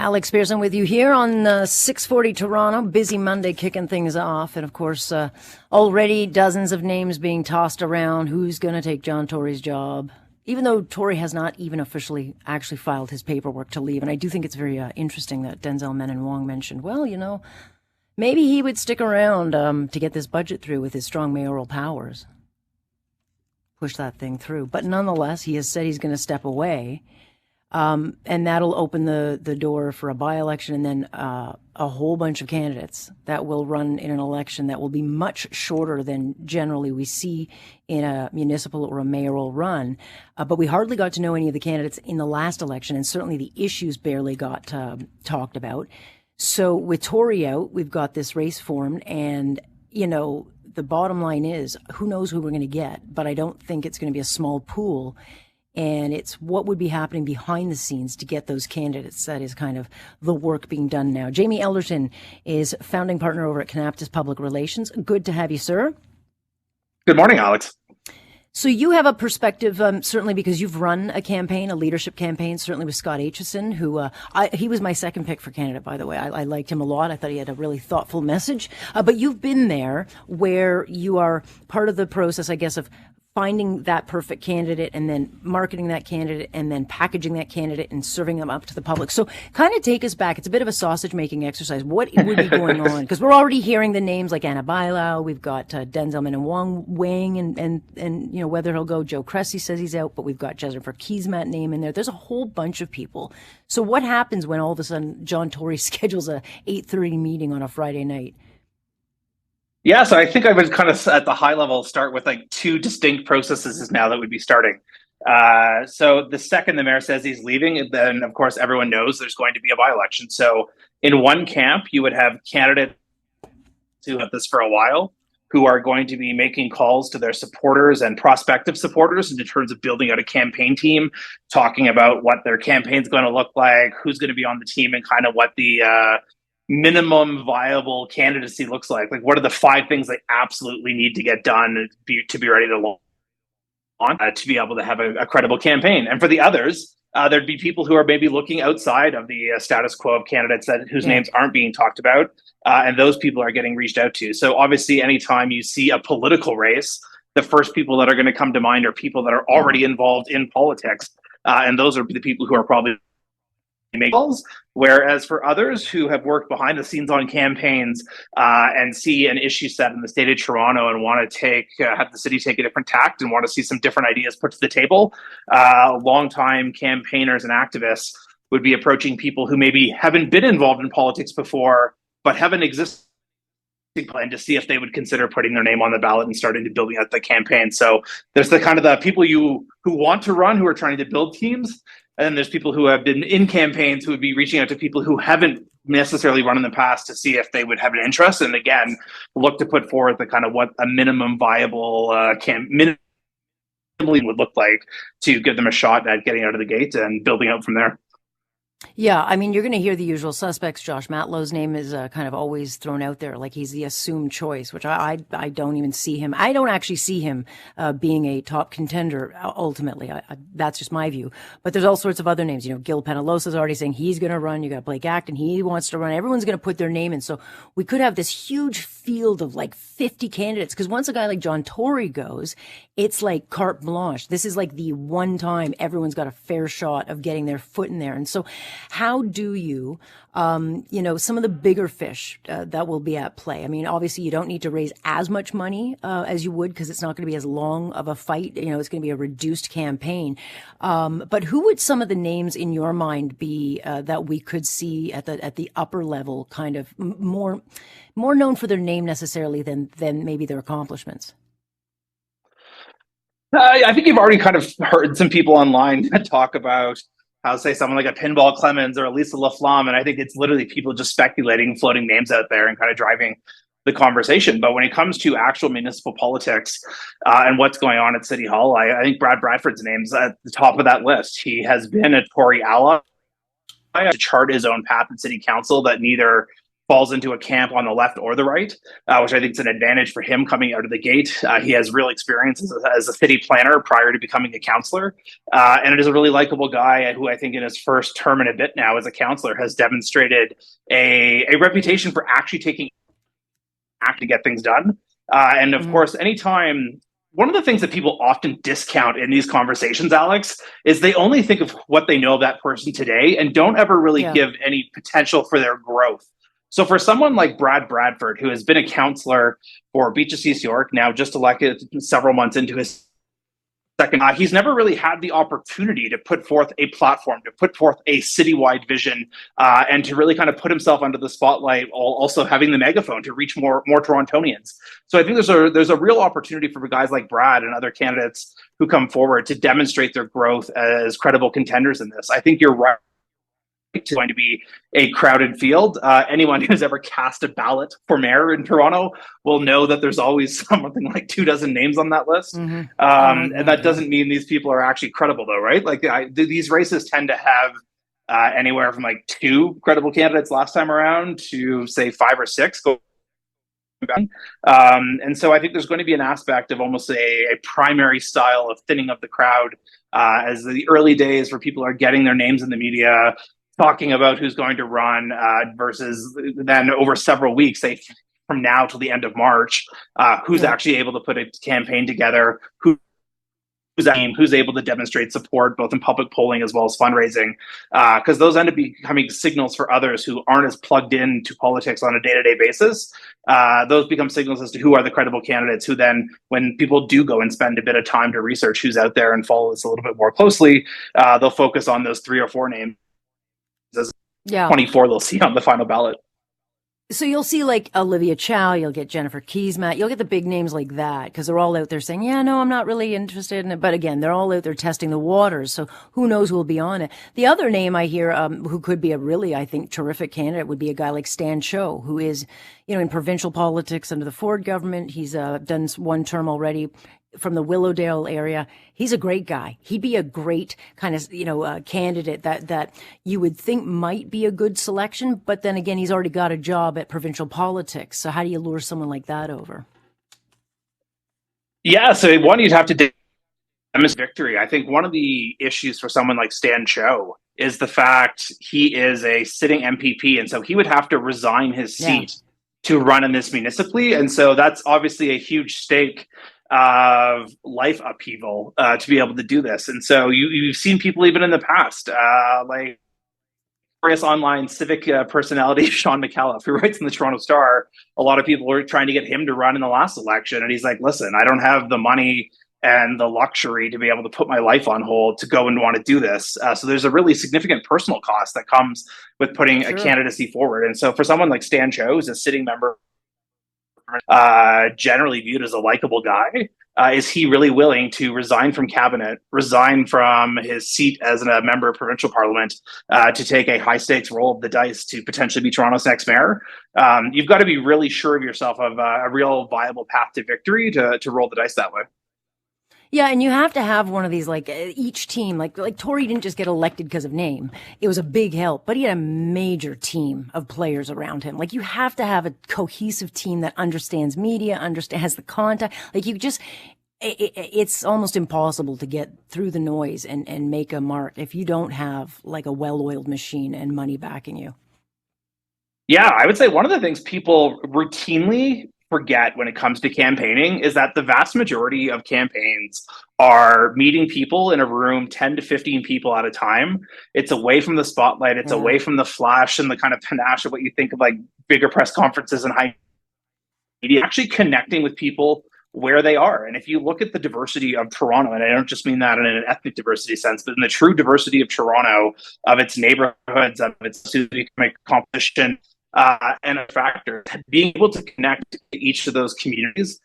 Alex Pierson with you here on 640 Toronto. Busy Monday kicking things off. And of course, already dozens of names being tossed around. Who's going to take John Tory's job? Even though Tory has not even officially actually filed his paperwork to leave. And I do think it's very interesting that Denzel Menenwong mentioned, well, you know, maybe he would stick around to get this budget through with his strong mayoral powers. Push that thing through. But nonetheless, he has said he's going to step away. And that'll open the door for a by-election and then a whole bunch of candidates that will run in an election that will be much shorter than generally we see in a municipal or a mayoral run. But we hardly got to know any of the candidates in the last election, and certainly the issues barely got talked about. So with Tory out, we've got this race formed, and, you know, the bottom line is, who knows who we're going to get, but I don't think it's going to be a small pool. And it's what would be happening behind the scenes to get those candidates. That is kind of the work being done now. Jamie Ellerton is founding partner over at Conaptus Public Relations. Good to have you, sir. Good morning, Alex. So you have a perspective, certainly because you've run a campaign, a leadership campaign, certainly with Scott Aitchison, who he was my second pick for candidate, by the way. I liked him a lot. I thought he had a really thoughtful message. But you've been there where you are part of the process, I guess, of finding that perfect candidate and then marketing that candidate and then packaging that candidate and serving them up to the public. So kind of take us back. It's a bit of a sausage making exercise. What would be going on? Because we're already hearing the names like Anna Bailau. We've got Denzel Menenwong weighing and you know, whether he'll go. Joe Cressy says he's out, but we've got Jennifer Keesmaat name in there. There's a whole bunch of people. So what happens when all of a sudden John Tory schedules a 8:30 meeting on a Friday night? Yeah, so I think I would kind of at the high level start with like two distinct processes now that would be starting. So the second the mayor says he's leaving, then of course everyone knows there's going to be a by-election. So in one camp, you would have candidates who have this for a while, who are going to be making calls to their supporters and prospective supporters in terms of building out a campaign team, talking about what their campaign's going to look like, who's going to be on the team, and kind of what the minimum viable candidacy looks like. Like, what are the 5 things they absolutely need to get done to be ready to launch, to be able to have a credible campaign. And for the others, there'd be people who are maybe looking outside of the status quo of candidates whose names aren't being talked about. And those people are getting reached out to. So obviously, anytime you see a political race, the first people that are going to come to mind are people that are already involved in politics. And those are the people who are probably make calls. Whereas for others who have worked behind the scenes on campaigns and see an issue set in the state of Toronto and want to have the city take a different tact and want to see some different ideas put to the table, longtime campaigners and activists would be approaching people who maybe haven't been involved in politics before, but have an existing plan to see if they would consider putting their name on the ballot and starting to building out the campaign. So there's the kind of the people who want to run, who are trying to build teams. And then there's people who have been in campaigns who would be reaching out to people who haven't necessarily run in the past to see if they would have an interest. And again, look to put forward the kind of what a minimum viable minimally would look like to give them a shot at getting out of the gate and building out from there. Yeah, I mean, you're going to hear the usual suspects. Josh Matlow's name is kind of always thrown out there, like he's the assumed choice, which I don't even see him. I don't actually see him being a top contender ultimately. That's just my view. But there's all sorts of other names. You know, Gil Penalosa's already saying he's going to run. You got Blake Acton, he wants to run. Everyone's going to put their name in. So we could have this huge field of like 50 candidates. Because once a guy like John Tory goes, it's like carte blanche. This is like the one time everyone's got a fair shot of getting their foot in there. And so how do you, you know, some of the bigger fish that will be at play? I mean, obviously, you don't need to raise as much money as you would because it's not going to be as long of a fight. You know, it's going to be a reduced campaign. But who would some of the names in your mind be that we could see at the upper level, kind of more known for their name necessarily than maybe their accomplishments? I think you've already kind of heard some people online talk about how, say, someone like a Pinball Clemens or a Lisa Laflamme, and I think it's literally people just speculating, floating names out there and kind of driving the conversation. But when it comes to actual municipal politics and what's going on at City Hall, I think Bradford's name's at the top of that list. He has been a Tory ally to chart his own path in City Council that neither falls into a camp on the left or the right, which I think is an advantage for him coming out of the gate. He has real experience as a city planner prior to becoming a councillor. And it is a really likable guy who I think in his first term and a bit now as a councillor has demonstrated a reputation for actually taking act to get things done. And of course, anytime, one of the things that people often discount in these conversations, Alex, is they only think of what they know of that person today and don't ever really give any potential for their growth. So for someone like Bradford, who has been a councillor for Beaches East York, now just elected several months into his second, he's never really had the opportunity to put forth a platform, to put forth a citywide vision, and to really kind of put himself under the spotlight, while also having the megaphone to reach more Torontonians. So I think there's a real opportunity for guys like Brad and other candidates who come forward to demonstrate their growth as credible contenders in this. I think you're right. It's going to be a crowded field. Anyone who's ever cast a ballot for mayor in Toronto will know that there's always something like 24 names on that list. And that doesn't mean these people are actually credible, though, right? Like these races tend to have anywhere from like 2 credible candidates last time around to say 5 or 6. And so I think there's going to be an aspect of almost a primary style of thinning of the crowd as the early days where people are getting their names in the media, talking about who's going to run, versus then over several weeks, say from now till the end of March, who's actually able to put a campaign together, who's able to demonstrate support both in public polling as well as fundraising, because those end up becoming signals for others who aren't as plugged into politics on a day-to-day basis. Those become signals as to who are the credible candidates, who then, when people do go and spend a bit of time to research who's out there and follow this a little bit more closely, they'll focus on those 3 or 4 names. 24 they'll see on the final ballot. So you'll see like Olivia Chow, you'll get Jennifer Keesmaat, you'll get the big names like that, because they're all out there saying, yeah, no, I'm not really interested in it. But again, they're all out there testing the waters, so who knows who will be on it. The other name I hear who could be a really, I think, terrific candidate would be a guy like Stan Cho, who is, in provincial politics under the Ford government. He's done 1 term already from the Willowdale area. He's a great guy. He'd be a great kind of, candidate that you would think might be a good selection. But then again, he's already got a job at provincial politics. So how do you lure someone like that over? Yeah, so one, you'd have to demonstrate victory. I think one of the issues for someone like Stan Cho is the fact he is a sitting MPP. And so he would have to resign his seat to run in this municipally. And so that's obviously a huge stake of life upheaval to be able to do this. And so you've seen people even in the past, like various online civic personality Sean McAuliffe, who writes in the Toronto Star. A lot of people were trying to get him to run in the last election, and he's like, listen, I don't have the money and the luxury to be able to put my life on hold to go and want to do this. So there's a really significant personal cost that comes with putting a candidacy forward. And so for someone like Stan Cho, who's a sitting member, generally viewed as a likable guy, is he really willing to resign from cabinet, resign from his seat as a member of provincial parliament, to take a high stakes roll of the dice to potentially be Toronto's next mayor? You've got to be really sure of yourself of a real viable path to victory to roll the dice that way. Yeah, and you have to have one of these, like each team, like Tory didn't just get elected because of name. It was a big help, but he had a major team of players around him. Like you have to have a cohesive team that understands media, has the contact. Like it's almost impossible to get through the noise and make a mark if you don't have like a well-oiled machine and money backing you. Yeah, I would say one of the things people routinely forget when it comes to campaigning is that the vast majority of campaigns are meeting people in a room, 10 to 15 people at a time. It's away from the spotlight. It's away from the flash and the kind of panache of what you think of like bigger press conferences and high media, actually connecting with people where they are. And if you look at the diversity of Toronto, and I don't just mean that in an ethnic diversity sense, but in the true diversity of Toronto, of its neighborhoods, of its socioeconomic composition, and a factor, being able to connect to each of those communities,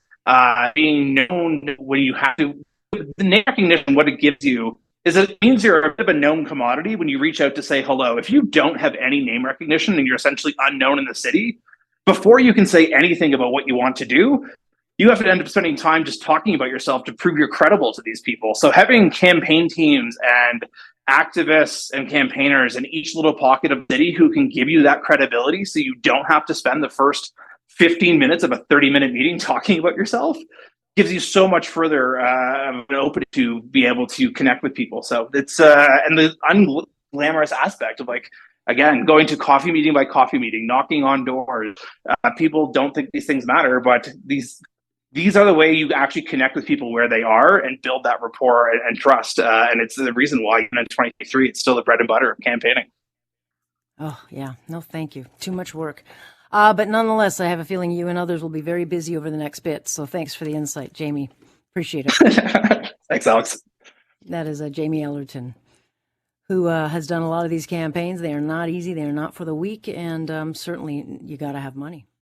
being known when you have to, the name recognition, what it gives you is it means you're a bit of a known commodity when you reach out to say hello. If you don't have any name recognition and you're essentially unknown in the city, before you can say anything about what you want to do, you have to end up spending time just talking about yourself to prove you're credible to these people. So having campaign teams and activists and campaigners in each little pocket of the city who can give you that credibility so you don't have to spend the first 15 minutes of a 30-minute meeting talking about yourself gives you so much further open to be able to connect with people. So it's and the unglamorous aspect of like, again, going to coffee meeting by coffee meeting, knocking on doors. People don't think these things matter, but these are the way you actually connect with people where they are and build that rapport and trust. And it's the reason why in 2023, it's still the bread and butter of campaigning. Oh, yeah. No, thank you. Too much work. But nonetheless, I have a feeling you and others will be very busy over the next bit. So thanks for the insight, Jamie. Appreciate it. Thanks, Alex. That is Jamie Ellerton, who has done a lot of these campaigns. They are not easy. They are not for the weak. And certainly you got to have money.